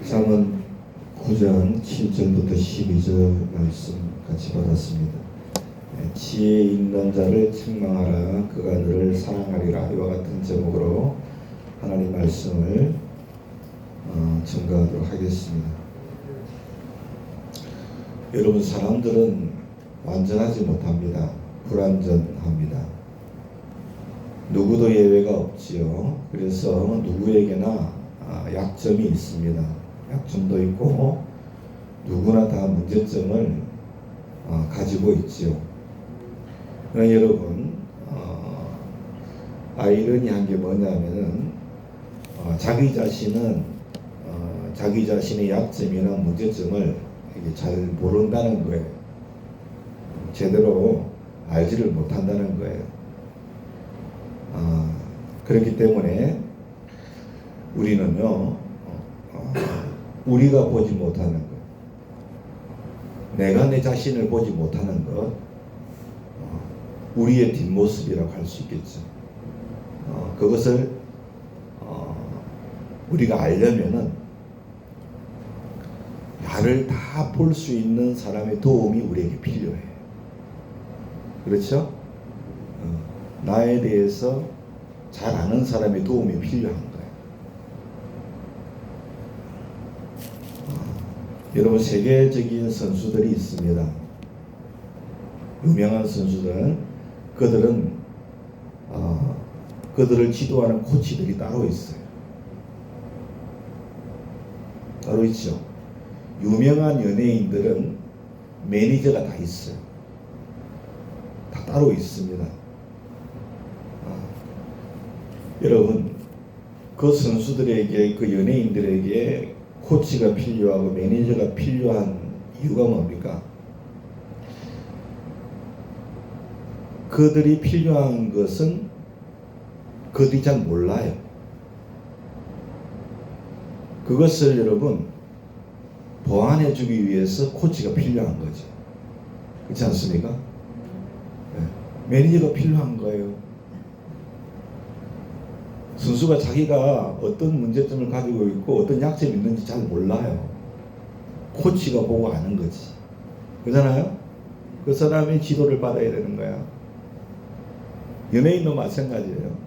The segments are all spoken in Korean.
잠언 9장 7절부터 12절 말씀 같이 받았습니다. 지혜 있는 자를 책망하라, 그가 너를 사랑하리라. 이와 같은 제목으로 하나님 말씀을 증거하도록 하겠습니다. 여러분, 사람들은 완전하지 못합니다. 불완전합니다. 누구도 예외가 없지요. 그래서 누구에게나 약점이 있습니다. 약점도 있고 누구나 다 문제점을 가지고 있지요. 그러나 여러분, 아이러니한 게 뭐냐면은 자기 자신은 자기 자신의 약점이나 문제점을 잘 모른다는 거예요. 제대로 알지를 못한다는 거예요. 그렇기 때문에 우리는요, 우리가 보지 못하는 것, 내가 내 자신을 보지 못하는 것, 우리의 뒷모습이라고 할 수 있겠죠. 그것을 우리가 알려면은 나를 다 볼 수 있는 사람의 도움이 우리에게 필요해. 그렇죠? 나에 대해서 잘 아는 사람의 도움이 필요한 거예요. 여러분, 세계적인 선수들이 있습니다. 유명한 선수들, 그들을 지도하는 코치들이 따로 있어요. 따로 있죠. 유명한 연예인들은 매니저가 다 있어요. 다 따로 있습니다. 여러분, 그 선수들에게, 그 연예인들에게 코치가 필요하고 매니저가 필요한 이유가 뭡니까? 그들이 필요한 것은 그들이 잘 몰라요. 그것을 여러분 보완해 주기 위해서 코치가 필요한 거죠. 그렇지 않습니까? 네. 매니저가 필요한 거예요. 선수가 자기가 어떤 문제점을 가지고 있고 어떤 약점이 있는지 잘 몰라요. 코치가 보고 아는 거지. 그렇잖아요? 그 사람이 지도를 받아야 되는 거야. 연예인도 마찬가지예요.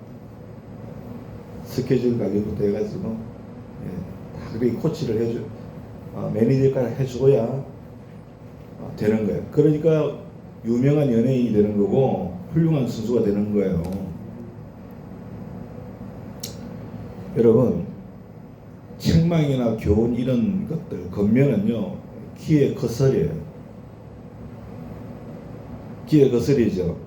스케줄 가기부터 해가지고 다 그렇게 코치를 해줘, 매니저까지 해줘야 되는 거예요. 그러니까 유명한 연예인이 되는 거고 훌륭한 선수가 되는 거예요. 여러분, 책망이나 교훈 이런 것들, 겉면은요 귀에 거슬려요. 귀에 거슬리죠.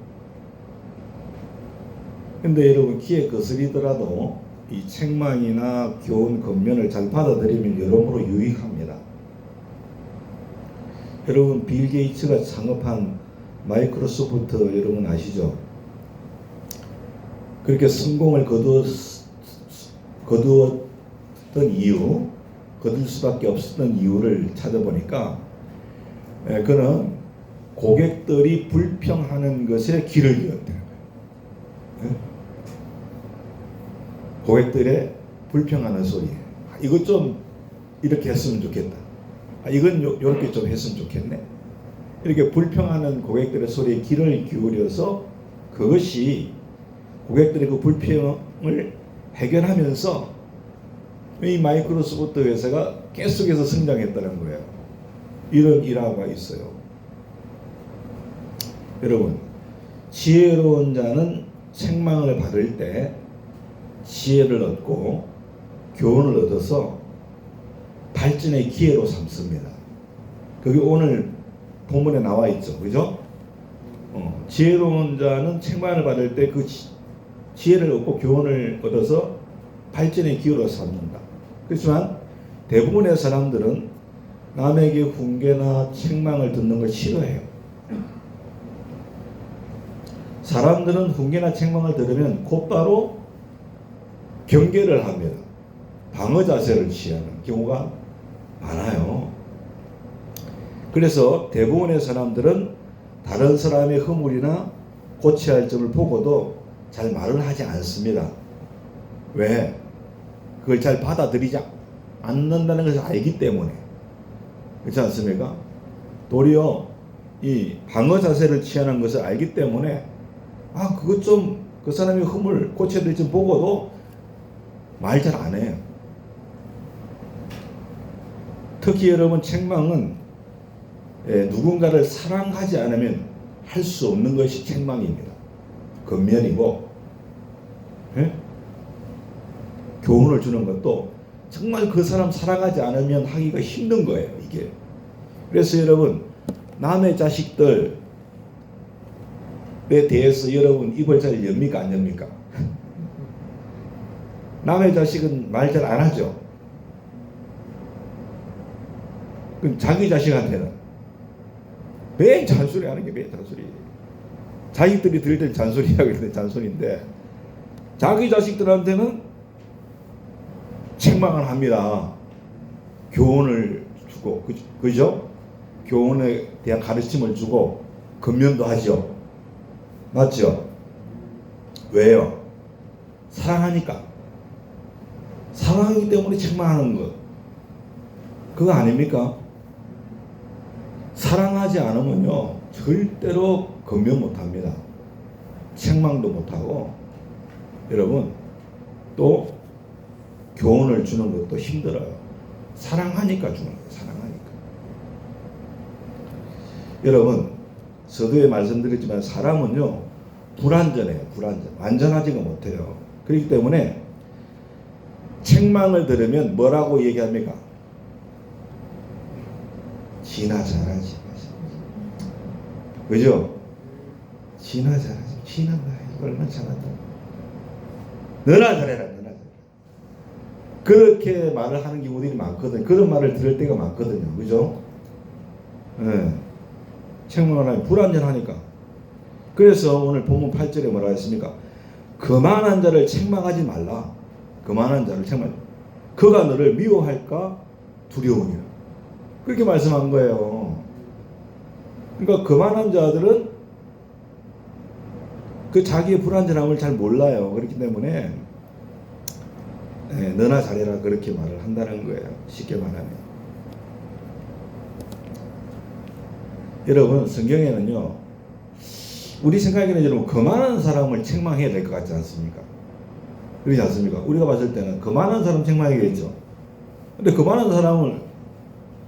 근데 여러분, 귀에 거슬리더라도 이 책망이나 교훈 겉면을 잘 받아들이면 여러모로 유익합니다. 여러분, 빌 게이츠가 창업한 마이크로소프트 여러분 아시죠? 그렇게 성공을 거두었던 이유, 거둘 수밖에 없었던 이유를 찾아보니까 그는 고객들이 불평하는 것에 귀를 기울였대요. 고객들의 불평하는 소리, 이것 좀 이렇게 했으면 좋겠다, 이건 이렇게 좀 했으면 좋겠네, 이렇게 불평하는 고객들의 소리에 귀를 기울여서 그것이 고객들의 그 불평을 해결하면서 이 마이크로소프트 회사가 계속해서 성장했다는 거예요. 이런 일화가 있어요. 여러분, 지혜로운 자는 책망을 받을 때 지혜를 얻고 교훈을 얻어서 발전의 기회로 삼습니다. 그게 오늘 본문에 나와 있죠. 그죠? 지혜로운 자는 책망을 받을 때 그 지혜를 얻고 교훈을 얻어서 발전의 기회로 삼는다. 그렇지만 대부분의 사람들은 남에게 훈계나 책망을 듣는 걸 싫어해요. 사람들은 훈계나 책망을 들으면 곧바로 경계를 합니다. 방어 자세를 취하는 경우가 많아요. 그래서 대부분의 사람들은 다른 사람의 허물이나 고쳐야 할 점을 보고도 잘 말을 하지 않습니다. 왜? 그걸 잘 받아들이지 않는다는 것을 알기 때문에, 그렇지 않습니까? 도리어 이 방어 자세를 취하는 것을 알기 때문에 그것 좀 그 사람이 흠을 고쳐야 될지 보고도 말 잘 안 해요. 특히 여러분, 책망은 누군가를 사랑하지 않으면 할 수 없는 것이 책망입니다. 근면이고, 교훈을 주는 것도 정말 그 사람 사랑하지 않으면 하기가 힘든 거예요, 이게. 그래서 여러분, 남의 자식들에 대해서 여러분 입을 잘 엽니까, 안 엽니까? 남의 자식은 말 잘 안 하죠. 그럼 자기 자식한테는 매일 잔소리 하는 게 매일 잔소리. 자식들이 들을 때 잔소리하고 있는데 잔소리인데, 자기 자식들한테는 책망을 합니다. 교훈을 주고, 그죠? 교훈에 대한 가르침을 주고 근면도 하죠. 맞죠? 왜요? 사랑하니까. 사랑하기 때문에 책망하는 것. 그거 아닙니까? 사랑하지 않으면요, 절대로 근면 못합니다. 책망도 못하고, 여러분, 또 교훈을 주는 것도 힘들어요. 사랑하니까 주는 거예요. 사랑하니까. 여러분, 서두에 말씀드렸지만 사람은요, 불완전해요. 불완전. 완전하지가 못해요. 그렇기 때문에 책망을 들으면 뭐라고 얘기합니까? 지나 잘하지. 그죠? 지나 잘하지. 지나 얼마나 잘한다. 너나 잘해라. 너나 잘해라. 그렇게 말을 하는 경우들이 많거든요. 그런 말을 들을 때가 많거든요. 그죠? 책망을 하면 불완전하니까. 그래서 오늘 본문 8절에 뭐라 했습니까? 거만한 자를 책망하지 말라. 거만한 자를 책망. 그가 너를 미워할까 두려우니라. 그렇게 말씀한 거예요. 그러니까 거만한 자들은 그 자기의 불완전함을 잘 몰라요. 그렇기 때문에 너나 잘해라 그렇게 말을 한다는 거예요. 쉽게 말하면. 여러분, 성경에는요, 우리 생각에는 여러분 거만한 사람을 책망해야 될 것 같지 않습니까? 그렇지 않습니까? 우리가 봤을 때는 거만한 사람 책망해야겠죠. 근데 거만한 사람을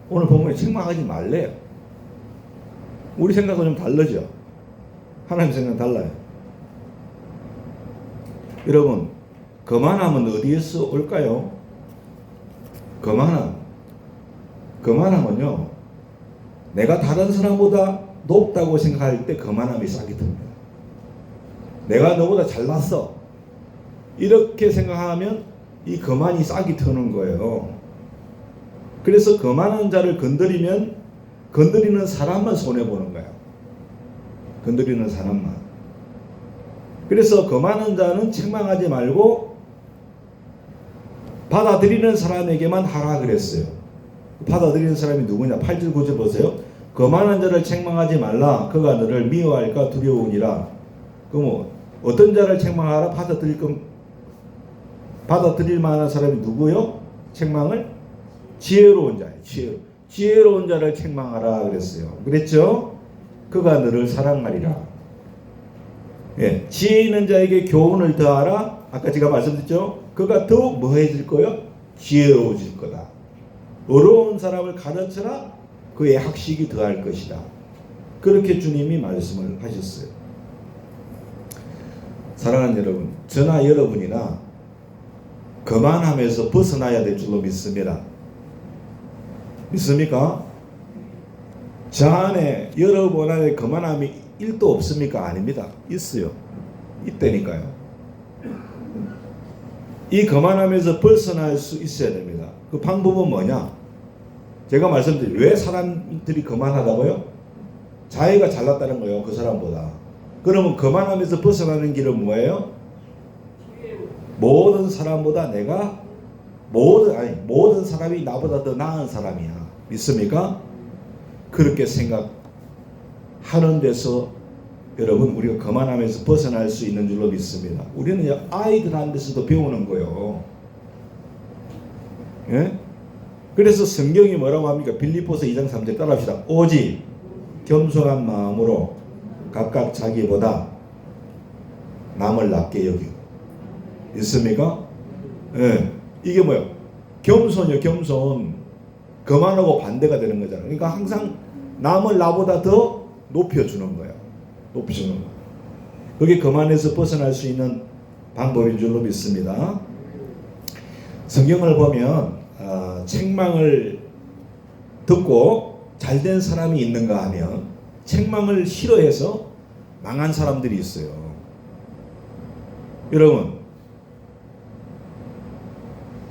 오늘 본문에 책망하지 말래요. 우리 생각은 좀 다르죠. 하나님 생각은 달라요. 여러분, 거만함은 어디에서 올까요? 거만함은요, 내가 다른 사람보다 높다고 생각할 때 거만함이 싹이 듭니다. 내가 너보다 잘났어. 이렇게 생각하면 이 거만이 싹이 트는 거예요. 그래서 거만한 자를 건드리면 건드리는 사람만 손해보는 거예요. 건드리는 사람만. 그래서 거만한 자는 책망하지 말고 받아들이는 사람에게만 하라 그랬어요. 받아들이는 사람이 누구냐? 8절 9절 보세요. 거만한 자를 책망하지 말라. 그가 너를 미워할까 두려우니라. 그럼 어떤 자를 책망하라? 받아들일 만한 사람이 누구요? 책망을? 지혜로운 자예요. 지혜로운 자를 책망하라 그랬어요. 그랬죠? 그가 너를 사랑하리라. 지혜 있는 자에게 교훈을 더하라. 아까 제가 말씀드렸죠? 그가 더욱 뭐해질 거요? 지혜로워질 거다. 어려운 사람을 가르쳐라. 그의 학식이 더할 것이다. 그렇게 주님이 말씀을 하셨어요. 사랑하는 여러분, 저나 여러분이나 거만함에서 벗어나야 될 줄로 믿습니다. 믿습니까? 저 안에 여러분 안에 거만함이 1도 없습니까? 아닙니다. 있어요. 있다니까요. 이 거만함에서 벗어날 수 있어야 됩니다. 그 방법은 뭐냐? 제가 말씀드린 왜 사람들이 거만하다고요? 자기가 잘났다는 거예요. 그 사람보다. 그러면 거만함에서 벗어나는 길은 뭐예요? 모든 사람보다 내가 모든 사람이 나보다 더 나은 사람이야. 믿습니까? 그렇게 생각하는 데서 여러분 우리가 거만함에서 벗어날 수 있는 줄로 믿습니다. 우리는 아이들한테서도 배우는 거예요. 예? 그래서 성경이 뭐라고 합니까? 빌립보서 2장 3절 따라합시다. 오직 겸손한 마음으로 각각 자기보다 남을 낮게 여기고. 있습니까? 예. 이게 뭐야? 겸손이요, 겸손. 거만하고 반대가 되는 거잖아요. 그러니까 항상 남을 나보다 더 높여주는 거예요. 높여주는 거. 그게 거만에서 벗어날 수 있는 방법인 줄로 믿습니다. 성경을 보면 책망을 듣고 잘된 사람이 있는가 하면 책망을 싫어해서 망한 사람들이 있어요. 여러분,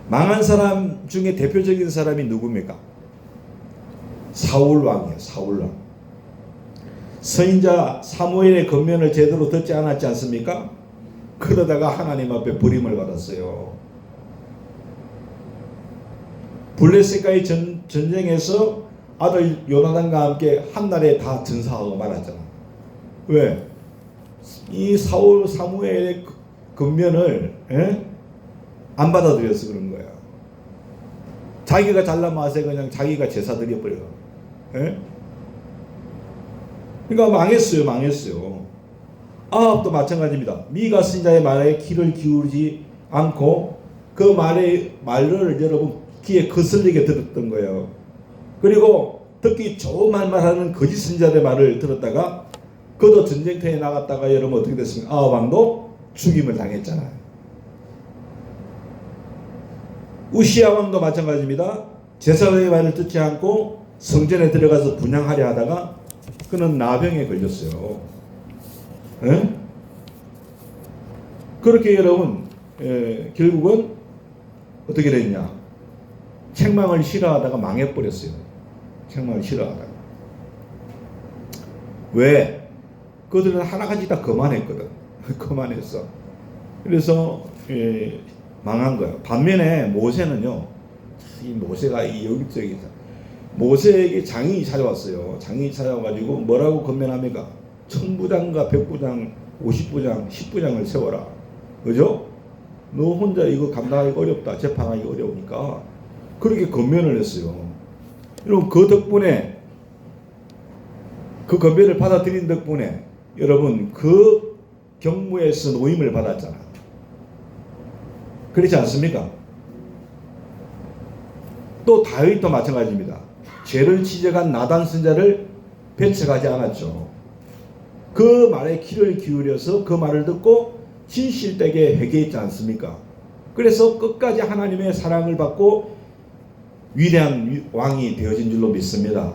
망한 사람 중에 대표적인 사람이 누굽니까? 사울 왕이에요. 사울 왕. 선인자 사무엘의 권면을 제대로 듣지 않았지 않습니까? 그러다가 하나님 앞에 버림을 받았어요. 블레셋과의 전쟁에서 아들 요나단과 함께 한날에 다 전사하고 말았잖아. 왜? 이 사무엘의 권면을 안 받아들여서 그런 거야. 자기가 잘난 맛에 그냥 자기가 제사 드려버려. 그러니까 망했어요. 아합도 마찬가지입니다. 미가 선지자의 말에 귀를 기울이지 않고 그 말을 여러분 귀에 거슬리게 들었던 거예요. 그리고 듣기 좋은 말만 하는 거짓 선지자의 말을 들었다가 그도 전쟁터에 나갔다가 여러분 어떻게 됐습니까? 아합 왕도 죽임을 당했잖아요. 우시야 왕도 마찬가지입니다. 제사장의 말을 듣지 않고 성전에 들어가서 분향하려 하다가 그는 나병에 걸렸어요. 그렇게 여러분 결국은 어떻게 됐냐? 책망을 싫어하다가 망해버렸어요. 책망을 싫어하다가. 왜? 그들은 하나같이 다 거만했거든. 거만했어. 그래서 망한 거예요. 반면에 모세는요. 이 모세가 여기저기 모세에게 장인이 찾아왔어요. 장인이 찾아와가지고 뭐라고 건면합니까? 1000부장과 100부장, 50부장, 10부장을 세워라. 그죠? 너 혼자 이거 감당하기 어렵다. 재판하기 어려우니까. 그렇게 건면을 했어요. 여러분 그 덕분에 그 건면을 받아들인 덕분에 여러분 그 경무에서 노임을 받았잖아. 그렇지 않습니까? 또 다윗도 마찬가지입니다. 죄를 지적한 나단 선지자를 배척하지 않았죠. 그 말에 귀를 기울여서 그 말을 듣고 진실되게 회개했지 않습니까? 그래서 끝까지 하나님의 사랑을 받고 위대한 왕이 되어진 줄로 믿습니다.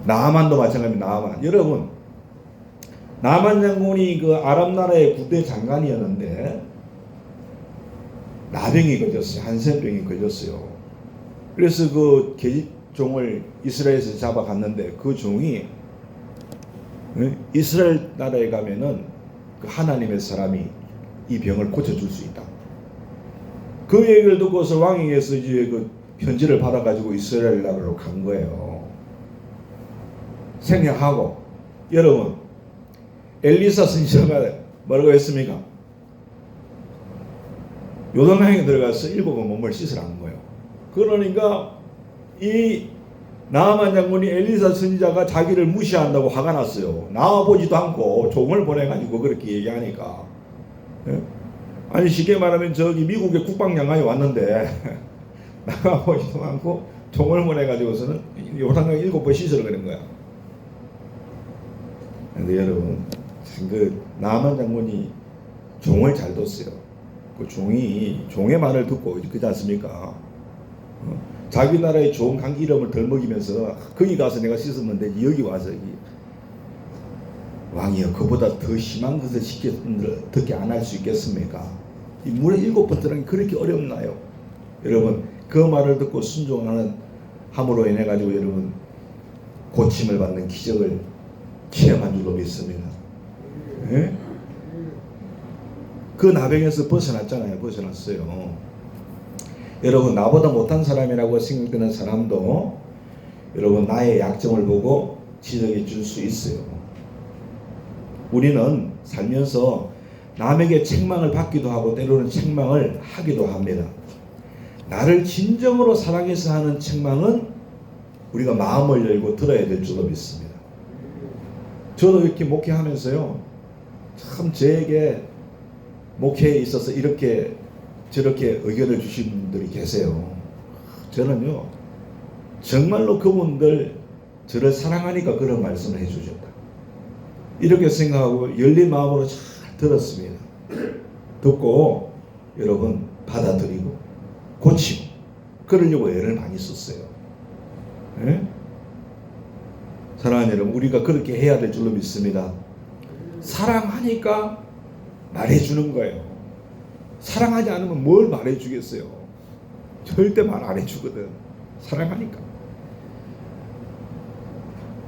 나아만도 마찬가지입니다. 나아만. 여러분, 나아만 장군이 그 아람 나라의 군대 장관이었는데 나병이 걸렸어요. 한센병이 걸렸어요. 그래서 그 종을 이스라엘에서 잡아갔는데 그 종이 이스라엘 나라에 가면은 그 하나님의 사람이 이 병을 고쳐줄 수 있다. 그 얘기를 듣고서 왕에게서 이제 그 편지를 받아가지고 이스라엘 나라로 간 거예요. 생략하고 여러분 엘리사 선지자가 뭐라고 했습니까? 요단강에 들어가서 7번 몸을 씻으라는 거예요. 그러니까 이 나아만 장군이 엘리사 선지자가 자기를 무시한다고 화가 났어요. 나와보지도 않고 종을 보내가지고 그렇게 얘기하니까. 아니 쉽게 말하면 저기 미국의 국방장관이 왔는데 나와보지도 않고 종을 보내가지고서는 요단강 7번 씻으러 그런 거야. 근데 여러분 그 나아만 장군이 종을 잘 뒀어요. 그 종의 말을 듣고 그렇지 않습니까? 자기 나라의 좋은 강 이름을 덜 먹이면서 거기 가서 내가 씻으면 되지 여기 와서 왕이여 그보다 더 심한 것을 시켰는데 어떻게 안 할 수 있겠습니까? 이 물에 7번 들어가는 게 그렇게 어렵나요? 여러분 그 말을 듣고 순종하는 함으로 인해 가지고 여러분 고침을 받는 기적을 체험한 줄로 믿습니다. 네? 그 나병에서 벗어났잖아요. 벗어났어요. 여러분 나보다 못한 사람이라고 생각되는 사람도 여러분 나의 약점을 보고 지적해 줄 수 있어요. 우리는 살면서 남에게 책망을 받기도 하고 때로는 책망을 하기도 합니다. 나를 진정으로 사랑해서 하는 책망은 우리가 마음을 열고 들어야 될 줄로 믿습니다. 저도 이렇게 목회하면서요, 참 저에게 목회에 있어서 이렇게 저렇게 의견을 주신 분들이 계세요. 저는요, 정말로 그분들 저를 사랑하니까 그런 말씀을 해주셨다, 이렇게 생각하고 열린 마음으로 잘 들었습니다. 듣고 여러분 받아들이고 고치고 그러려고 애를 많이 썼어요. 예? 사랑하는 여러분, 우리가 그렇게 해야 될 줄로 믿습니다. 사랑하니까 말해주는 거예요. 사랑하지 않으면 뭘 말해주겠어요? 절대 말 안 해주거든. 사랑하니까.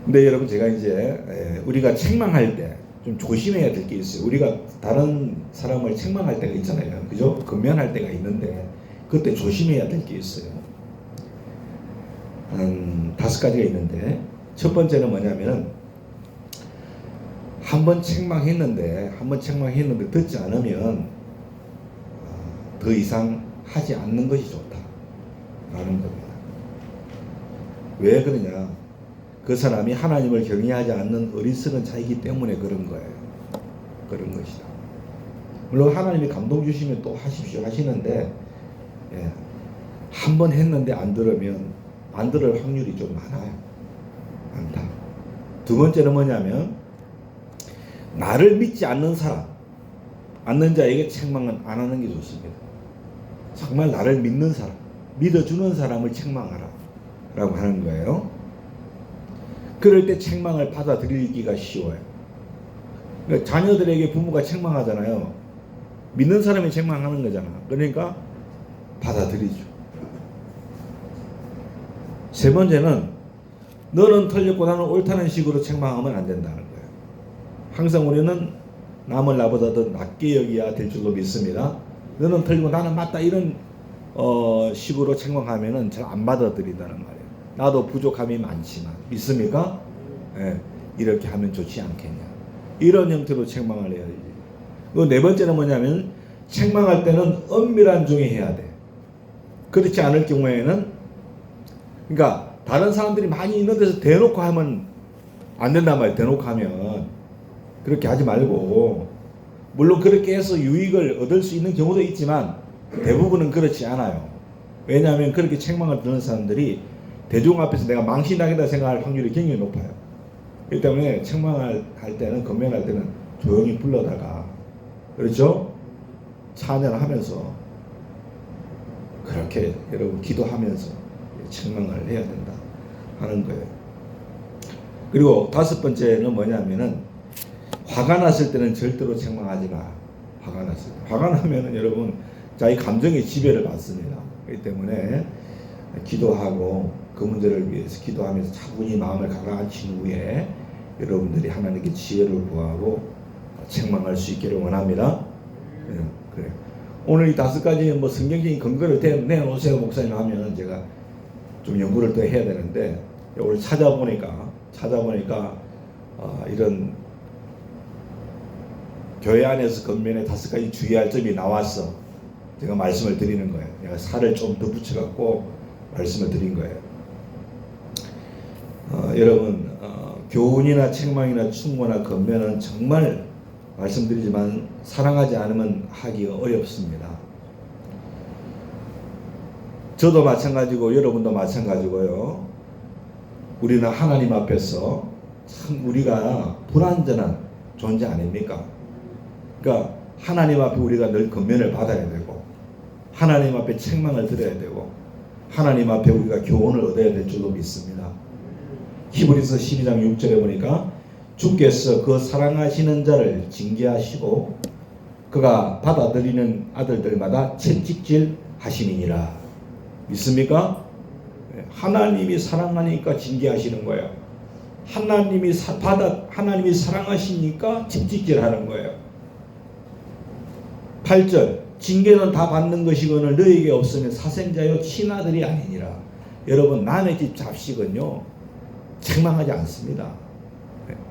근데 여러분, 제가 이제 우리가 책망할 때 좀 조심해야 될 게 있어요. 우리가 다른 사람을 책망할 때가 있잖아요. 그죠? 근면할 때가 있는데 그때 조심해야 될 게 있어요. 한 5가지가 있는데, 첫 번째는 뭐냐면 한 번 책망했는데 듣지 않으면 더 이상 하지 않는 것이 좋다라는 겁니다. 왜 그러냐? 그 사람이 하나님을 경외하지 않는 어리석은 자이기 때문에 그런 거예요. 그런 것이다. 물론 하나님이 감동 주시면 또 하십시오 하시는데, 한 번 했는데 안 들으면 안 들을 확률이 좀 많아요. 많다. 두 번째는 뭐냐면, 나를 믿지 않는 사람, 않는 자에게 책망은 안 하는 게 좋습니다. 정말 나를 믿는 사람, 믿어주는 사람을 책망하라 라고 하는 거예요. 그럴 때 책망을 받아들이기가 쉬워요. 그러니까 자녀들에게 부모가 책망하잖아요. 믿는 사람이 책망하는 거잖아. 그러니까 받아들이죠. 세 번째는, 너는 틀렸고 나는 옳다는 식으로 책망하면 안 된다는 거예요. 항상 우리는 남을 나보다 더 낮게 여기야 될 줄로 믿습니다. 너는 틀리고 나는 맞다, 이런 식으로 책망하면은 잘 안 받아들인다는 말이에요. 나도 부족함이 많지만, 믿습니까? 이렇게 하면 좋지 않겠냐, 이런 형태로 책망을 해야지. 네 번째는 뭐냐면, 책망할 때는 엄밀한 중에 해야 돼. 그렇지 않을 경우에는, 그러니까 다른 사람들이 많이 있는 데서 대놓고 하면 안 된단 말이에요. 대놓고 하면 그렇게 하지 말고, 물론 그렇게 해서 유익을 얻을 수 있는 경우도 있지만 대부분은 그렇지 않아요. 왜냐하면 그렇게 책망을 듣는 사람들이 대중 앞에서 내가 망신당했다 생각할 확률이 굉장히 높아요. 그렇기 때문에 책망할 때는, 건면할 때는 조용히 불러다가, 그렇죠? 찬양을 하면서, 그렇게 여러분 기도하면서 책망을 해야 된다 하는 거예요. 그리고 5번째는 뭐냐면은, 화가 났을 때는 절대로 책망하지 마라. 화가 났을 때. 화가 나면은 여러분 자기 감정의 지배를 받습니다. 그렇기 때문에 기도하고 그 문제를 위해서 기도하면서 차분히 마음을 가라앉힌 후에 여러분들이 하나님께 지혜를 구하고 책망할 수 있기를 원합니다. 그래. 오늘 이 5가지 뭐 성경적인 근거를 내놓으세요 목사님 하면 제가 좀 연구를 더 해야 되는데, 오늘 찾아보니까 이런 교회 안에서 건면에 5가지 주의할 점이 나왔어. 제가 말씀을 드리는 거예요. 내가 살을 좀 더 붙여갖고 말씀을 드린 거예요. 여러분, 교훈이나 책망이나 충고나 건면은 정말 말씀드리지만 사랑하지 않으면 하기가 어렵습니다. 저도 마찬가지고 여러분도 마찬가지고요. 우리는 하나님 앞에서 참 우리가 불완전한 존재 아닙니까? 그러니까 하나님 앞에 우리가 늘 건면을 받아야 되고, 하나님 앞에 책망을 들어야 되고, 하나님 앞에 우리가 교훈을 얻어야 될 줄로 믿습니다. 히브리서 12장 6절에 보니까, 주께서 그 사랑하시는 자를 징계하시고 그가 받아들이는 아들들마다 채찍질 하심이니라. 믿습니까? 하나님이 사랑하니까 징계하시는 거예요. 하나님이 사랑하시니까 채찍질 하는 거예요. 8절, 징계는 다 받는 것이거늘 너에게 없으면 사생자여 친아들이 아니니라. 여러분, 남의 집 잡식은요 책망하지 않습니다.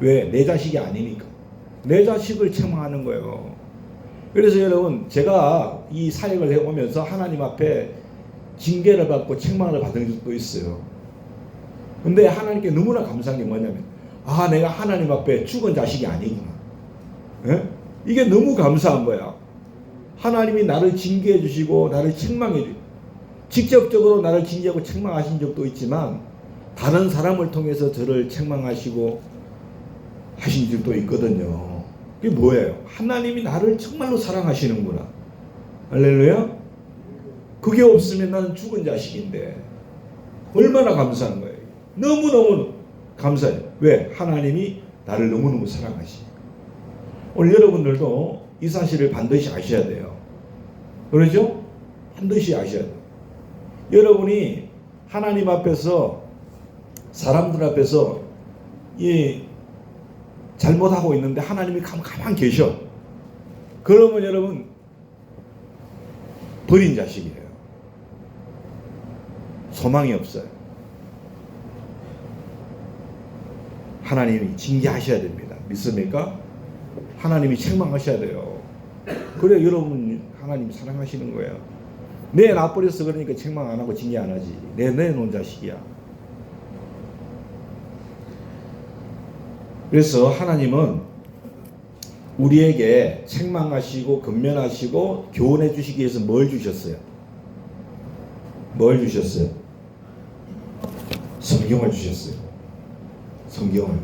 왜? 내 자식이 아니니까. 내 자식을 책망하는 거예요. 그래서 여러분, 제가 이 사역을 해오면서 하나님 앞에 징계를 받고 책망을 받은 적도 있어요. 근데 하나님께 너무나 감사한 게 뭐냐면, 아, 내가 하나님 앞에 죽은 자식이 아니구나. 예? 이게 너무 감사한 거야. 하나님이 나를 징계해 주시고 나를 책망해 주시고, 직접적으로 나를 징계하고 책망하신 적도 있지만 다른 사람을 통해서 저를 책망하시고 하신 적도 있거든요. 그게 뭐예요? 하나님이 나를 정말로 사랑하시는구나. 할렐루야. 그게 없으면 나는 죽은 자식인데 얼마나 감사한 거예요. 너무너무 감사해요. 왜? 하나님이 나를 너무너무 사랑하시니까. 오늘 여러분들도 이 사실을 반드시 아셔야 돼요. 그렇죠? 반드시 아셔야 돼요. 여러분이 하나님 앞에서, 사람들 앞에서 이 잘못하고 있는데 하나님이 가만 계셔. 그러면 여러분 버린 자식이에요. 소망이 없어요. 하나님이 징계하셔야 됩니다. 믿습니까? 하나님이 책망하셔야 돼요. 그래 여러분 하나님 사랑하시는 거예요. 내 나버렸어 그러니까 책망 안 하고 징계 안 하지. 내 놓은 자식이야. 그래서 하나님은 우리에게 책망하시고 권면하시고 교훈해 주시기 위해서 뭘 주셨어요? 뭘 주셨어요? 성경을 주셨어요. 성경을.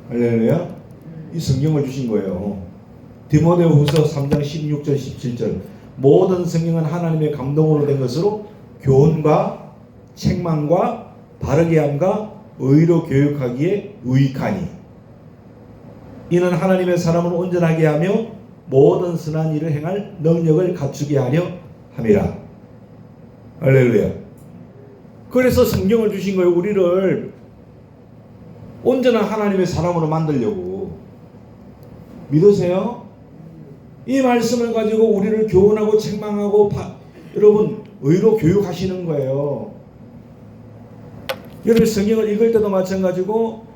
할렐루야. 이 성경을 주신 거예요. 디모데후서 3장 16절 17절 모든 성경은 하나님의 감동으로 된 것으로 교훈과 책망과 바르게 함과 의로 교육하기에 유익하니 이는 하나님의 사람을 온전하게 하며 모든 선한 일을 행할 능력을 갖추게 하려 함이라. 할렐루야. 그래서 성경을 주신 거예요. 우리를 온전한 하나님의 사람으로 만들려고. 믿으세요? 이 말씀을 가지고 우리를 교훈하고 책망하고 여러분 의로 교육하시는 거예요. 여러분 성경을 읽을 때도 마찬가지고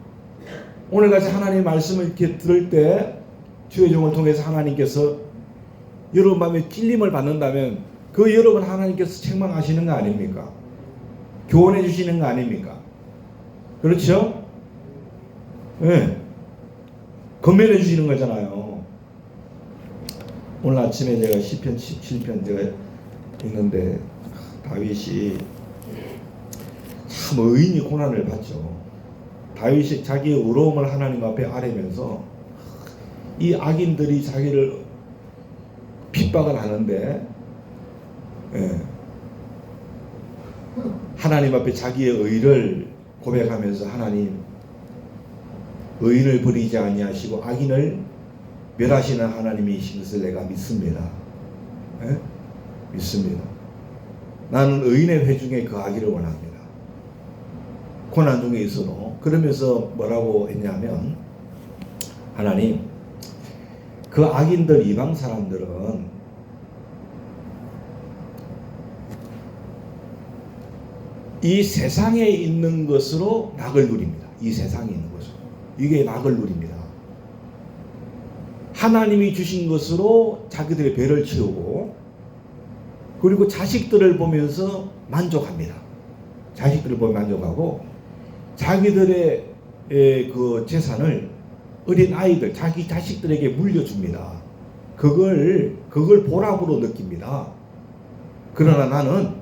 오늘같이 하나님의 말씀을 이렇게 들을 때 주의 종을 통해서 하나님께서 여러분 마음에 찔림을 받는다면 그 여러분 하나님께서 책망하시는 거 아닙니까? 교훈해 주시는 거 아닙니까? 그렇죠? 네. 권면해 주시는 거잖아요. 오늘 아침에 제가 시편 17편 제가 읽는데 다윗이 참 의인이 고난을 받죠. 다윗이 자기의 의로움을 하나님 앞에 아뢰면서 이 악인들이 자기를 핍박을 하는데 하나님 앞에 자기의 의를 고백하면서 하나님 의인을 버리지 아니하시고 악인을 멸하시는 하나님이신 것을 내가 믿습니다. 믿습니다. 나는 의인의 회중에 거하기를 원합니다. 고난 중에 있어도. 그러면서 뭐라고 했냐면 하나님 그 악인들 이방 사람들은 이 세상에 있는 것으로 낙을 누립니다. 이 세상에 있는 것으로. 이게 낙을 누립니다. 하나님이 주신 것으로 자기들의 배를 채우고 그리고 자식들을 보면서 만족합니다. 자식들을 보면 만족하고 자기들의 그 재산을 어린 아이들, 자기 자식들에게 물려줍니다. 그걸 보람으로 느낍니다. 그러나 나는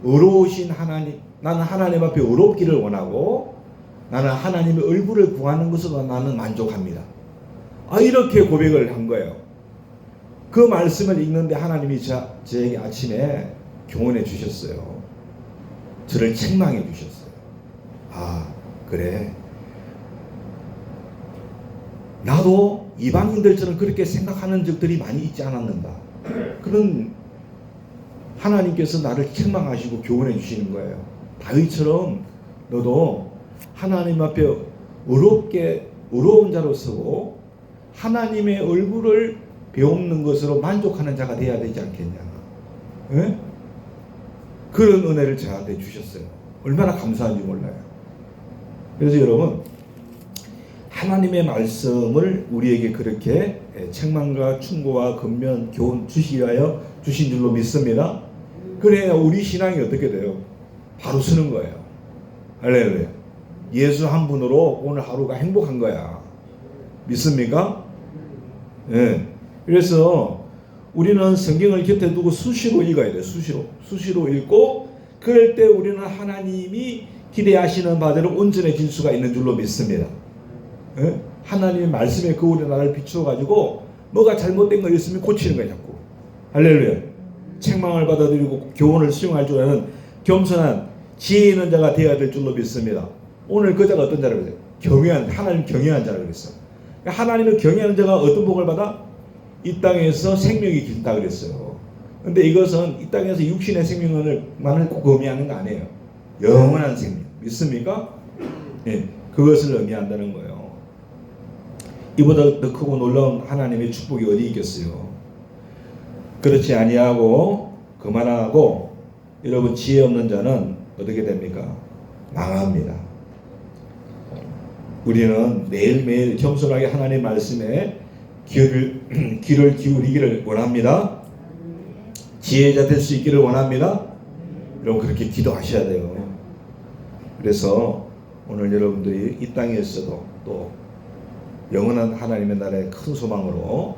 의로우신 하나님, 나는 하나님 앞에 의롭기를 원하고 나는 하나님의 얼굴을 구하는 것으로 나는 만족합니다. 이렇게 고백을 한 거예요. 그 말씀을 읽는데 하나님이 저에게 아침에 교훈해 주셨어요. 저를 책망해 주셨어요. 그래. 나도 이방인들처럼 그렇게 생각하는 적들이 많이 있지 않았는가. 그런 하나님께서 나를 책망하시고 교훈해 주시는 거예요. 다윗처럼 너도 하나님 앞에 의로운 자로 서고 하나님의 얼굴을 배우는 것으로 만족하는 자가 되어야 되지 않겠냐. 네? 그런 은혜를 저한테 주셨어요. 얼마나 감사한지 몰라요. 그래서 여러분 하나님의 말씀을 우리에게 그렇게 책망과 충고와 권면, 교훈 주시기 위하여 주신 줄로 믿습니다. 그래야 우리 신앙이 어떻게 돼요? 바로 서는 거예요. 할렐루야. 예수 한 분으로 오늘 하루가 행복한 거야. 믿습니까? 예. 그래서 우리는 성경을 곁에 두고 수시로 읽어야 돼요. 수시로 읽고 그럴 때 우리는 하나님이 기대하시는 바대로 온전해질 수가 있는 줄로 믿습니다. 예? 하나님의 말씀에 거울에 나를 비추어 가지고 뭐가 잘못된 거 있으면 고치는 거예요. 자꾸. 할렐루야. 책망을 받아들이고 교훈을 수용할 줄 아는 겸손한 지혜 있는 자가 되어야 될 줄로 믿습니다. 오늘 그 자가 어떤 자라고 했어요? 하나님 경외한 자라고 그랬어요. 하나님을 경외하는 자가 어떤 복을 받아? 이 땅에서 생명이 길다 그랬어요. 근데 이것은 이 땅에서 육신의 생명만을 꼭 의미하는 거 아니에요. 영원한 생명. 믿습니까? 예, 그것을 의미한다는 거예요. 이보다 더 크고 놀라운 하나님의 축복이 어디 있겠어요? 그렇지 아니하고 그만하고 여러분 지혜 없는 자는 어떻게 됩니까? 망합니다. 우리는 매일매일 겸손하게 하나님의 말씀에 귀를 기울이기를 원합니다. 지혜자 될 수 있기를 원합니다. 여러분 그렇게 기도하셔야 돼요. 그래서 오늘 여러분들이 이 땅에서도 또 영원한 하나님의 나라의 큰 소망으로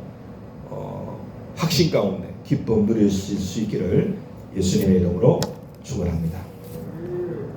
확신 가운데 기쁨 누릴 수 있기를 예수님의 이름으로 축원합니다.